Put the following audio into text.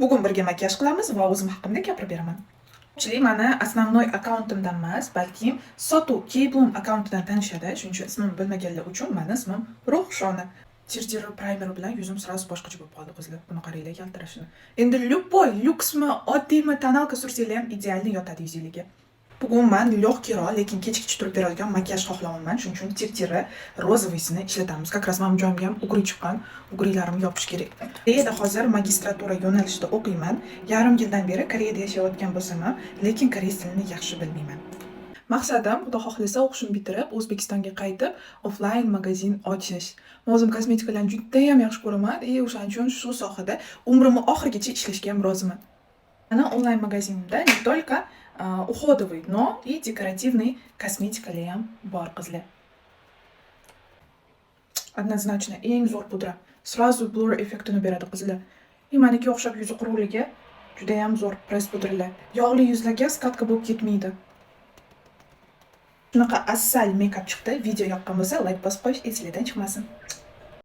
Bugun birga makiyaj qilamiz va o'zim haqimda gapirib beraman. Ko'pchilik meni основной akkauntimdan emas, balki sotuv Keyblum akkauntidan tanishadi. Shuning uchun ismimni bilmaganlar uchun meni ismim Ruhshona. Tirtiri primer bilan yuzim sразу boshqacha bo'lib qoldi qizlar. Buni qaranglar yaltirashini. Endi любой lyuksmi, oddiymi tonalka sursanglar ham idealni yotadi yuzingizga. Bugun men lёгкийroq, lekin kechgacha turib beradigan makiyaj xohlamayman. Shuning uchun tirtiri rozoviysini ishlatamiz. Как раз men joyimga ham ugri chiqqan, ugrilarim yopish kerak. Koreyada hozir magistratura yo'nalishida o'qiyman. Yarim yildan beri Koreyada yashayotgan bo'lsam ham, lekin koreys tilini yaxshi bilmayman. Maqsadim, xudo xohlasa, o'qishimni bitirib, O'zbekistonga qaytib, offlayn magazin ochish. Men o'zim kosmetikalarni juda ham yaxshi ko'raman, o'shaning uchun shu sohada umrimning oxirigacha ishlashga ham roziman. Ana onlayn magazinimda не только уходовый, но и декоративный kosmetikalar ham bor qizlar. Однозначно eng zo'r pudra. Сразу blur effektini beradi qizlar. Meniki o'xshab yuzi quruqligi juda ham zo'r press pudralar. Yog'li yuzlarga skatka bo'lib ketmaydi. Shunaqa asal makeup chiqdi. Video yoqqan bo'lsa, like bosib qo'yish esingizdan chiqmasin.